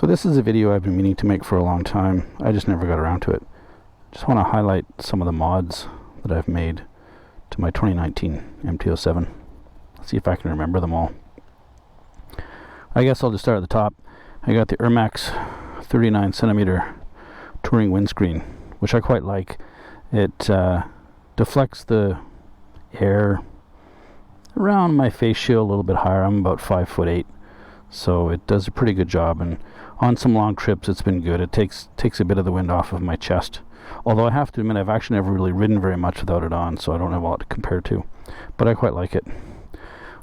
this is a video I've been meaning to make for a long time. I just never got around to it. Just want to highlight some of the mods that I've made to my 2019 MT-07. See if I can remember them all. I guess I'll just start at the top. I got the Ermax 39 centimeter touring windscreen, which I quite like. It deflects the air around my face shield a little bit higher. I'm about 5'8", so it does a pretty good job, and on some long trips it's been good. It takes a bit of the wind off of my chest, although I have to admit I've actually never really ridden very much without it on, so I don't have a lot to compare to, but I quite like it.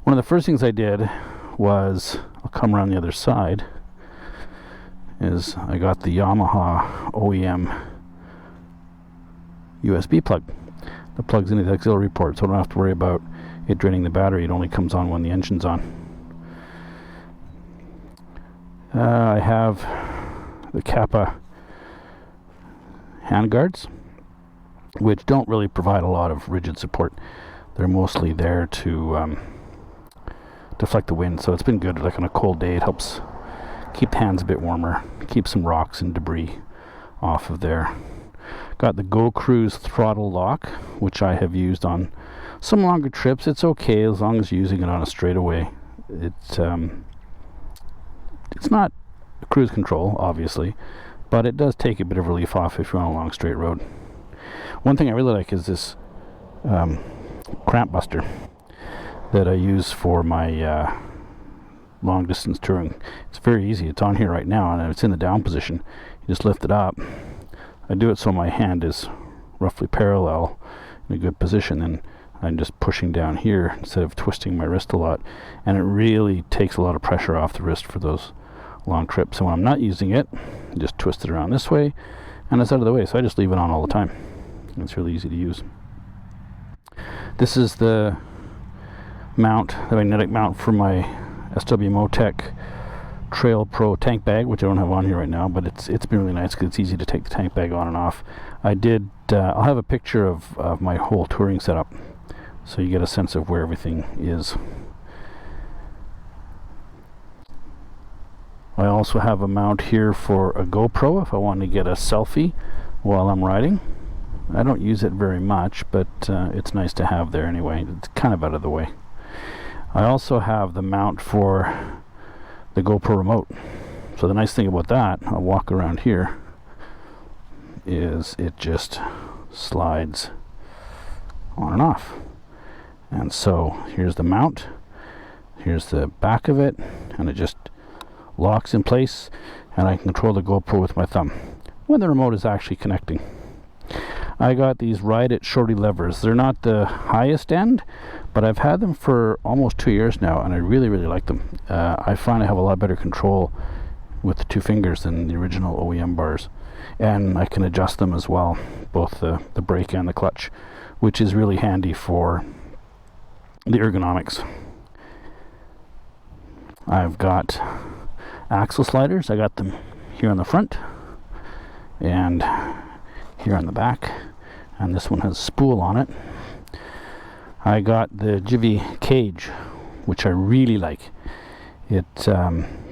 One of the first things I did was, I'll come around the other side, is I got the Yamaha OEM USB plug that plugs into the auxiliary port, so I don't have to worry about it draining the battery. It only comes on when the engine's on. I have the Kappa handguards, which don't really provide a lot of rigid support. They're mostly there to deflect the wind, so it's been good. Like on a cold day, it helps keep the hands a bit warmer, keep some rocks and debris off of there. Got the GoPro throttle lock, which I have used on some longer trips. It's okay as long as you're using it on a straightaway. It's not cruise control, obviously, but it does take a bit of relief off if you're on a long straight road. One thing I really like is this Cramp Buster that I use for my long distance touring. It's very easy. It's on here right now, and it's in the down position. You just lift it up. I do it so my hand is roughly parallel in a good position, and I'm just pushing down here instead of twisting my wrist a lot, and it really takes a lot of pressure off the wrist for those long trips. So when I'm not using it, I just twist it around this way and it's out of the way, so I just leave it on all the time. It's really easy to use. This is the mount, the magnetic mount for my SW Motech Trail Pro tank bag, which I don't have on here right now, but it's been really nice because it's easy to take the tank bag on and off. I'll have a picture of my whole touring setup, so you get a sense of where everything is. I also have a mount here for a GoPro if I want to get a selfie while I'm riding. I don't use it very much, but it's nice to have there anyway. It's kind of out of the way. I also have the mount for the GoPro remote. So the nice thing about that, I'll walk around here, is it just slides on and off. And so here's the mount, here's the back of it, and it just locks in place, and I can control the GoPro with my thumb when the remote is actually connecting. I got these Ride It Shorty levers. They're not the highest end, but I've had them for almost 2 years now, and I really like them. I find I have a lot better control with the 2 fingers than the original OEM bars, and I can adjust them as well, both the brake and the clutch, which is really handy for the ergonomics. I've got axle sliders. I got them here on the front and here on the back, and this one has a spool on it. I got the Givi cage, which I really like. It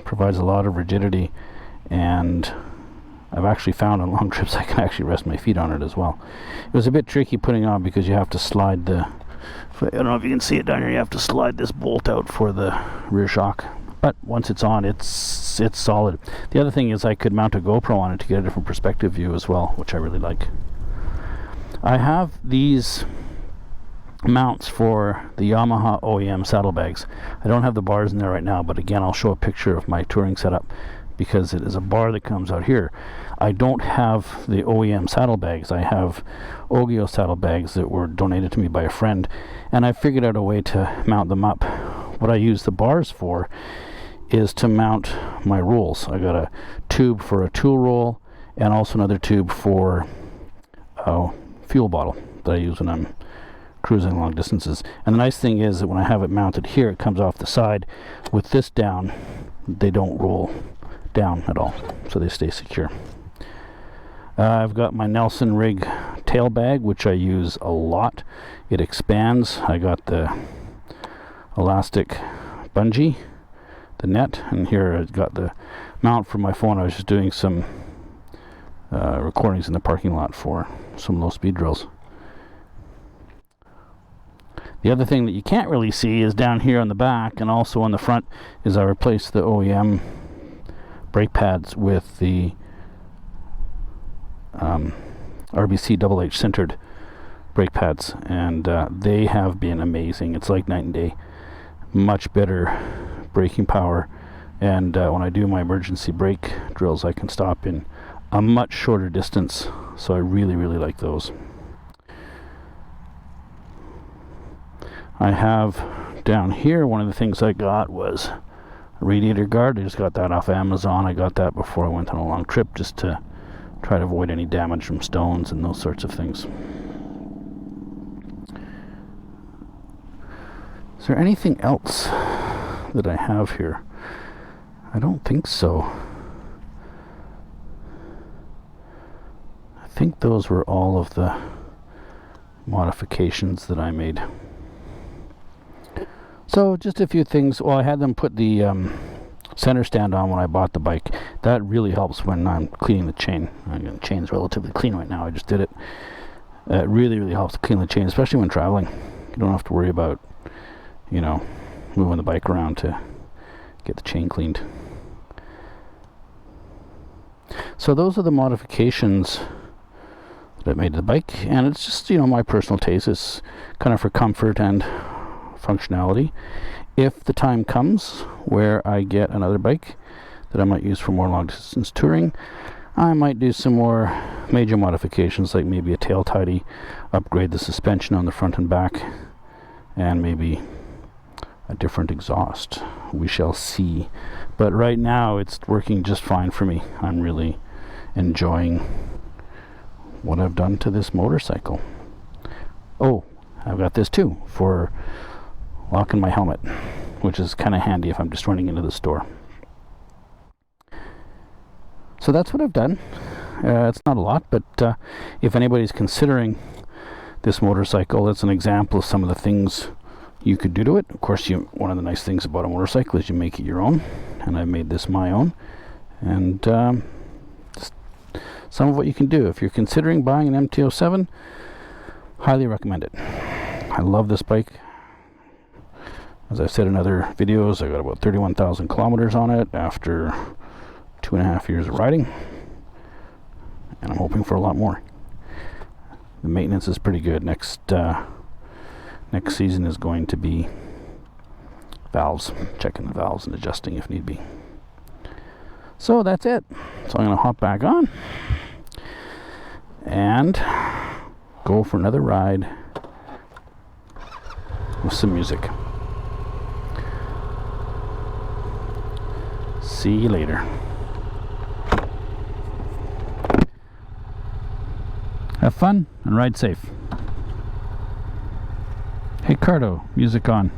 provides a lot of rigidity, and I've actually found on long trips I can actually rest my feet on it as well. It was a bit tricky putting on because you have to slide I don't know if you can see it down here, you have to slide this bolt out for the rear shock. But once it's on, it's solid. The other thing is I could mount a GoPro on it to get a different perspective view as well, which I really like. I have these mounts for the Yamaha OEM saddlebags. I don't have the bars in there right now, but again, I'll show a picture of my touring setup because it is a bar that comes out here. I don't have the OEM saddlebags. I have Ogio saddlebags that were donated to me by a friend, and I figured out a way to mount them up. What I use the bars for is to mount my rolls. I got a tube for a tool roll and also another tube for a fuel bottle that I use when I'm cruising long distances. And the nice thing is that when I have it mounted here, it comes off the side. With this down, they don't roll down at all, so they stay secure. I've got my Nelson Rigg tail bag, which I use a lot. It expands. I got the elastic bungee the net, and here I've got the mount for my phone. I was just doing some recordings in the parking lot for some low speed drills. The other thing that you can't really see is down here on the back and also on the front is I replaced the OEM brake pads with the RBC HH centered brake pads, and they have been amazing. It's like night and day. Much better braking power, and when I do my emergency brake drills I can stop in a much shorter distance, so I really like those. I have down here, one of the things I got was a Radiator Guard. I just got that off Amazon. I got that before I went on a long trip, just to try to avoid any damage from stones and those sorts of things. Is there anything else that I have here? I don't think so. I think those were all of the modifications that I made. So just a few things. Well, I had them put the center stand on when I bought the bike. That really helps when I'm cleaning the chain. The chain's relatively clean right now. I just did it. It really helps to clean the chain, especially when traveling. You don't have to worry about, you know, moving the bike around to get the chain cleaned. So those are the modifications that I made to the bike, and it's just, you know, my personal taste. It's kind of for comfort and functionality. If the time comes where I get another bike that I might use for more long distance touring, I might do some more major modifications, like maybe a tail tidy, upgrade the suspension on the front and back, and maybe a different exhaust. We shall see. But right now it's working just fine for me. I'm really enjoying what I've done to this motorcycle. Oh, I've got this too for locking my helmet, which is kind of handy if I'm just running into the store. So that's what I've done. It's not a lot, but if anybody's considering this motorcycle, it's an example of some of the things you could do to it. Of course, one of the nice things about a motorcycle is you make it your own, and I made this my own. And just some of what you can do if you're considering buying an MT-07. Highly recommend it. I love this bike. As I've said in other videos, I got about 31,000 kilometers on it after 2.5 years of riding, and I'm hoping for a lot more. The maintenance is pretty good. Next season is going to be valves, checking the valves and adjusting if need be. So that's it. So I'm going to hop back on and go for another ride with some music. See you later. Have fun and ride safe. Hey Cardo, music on.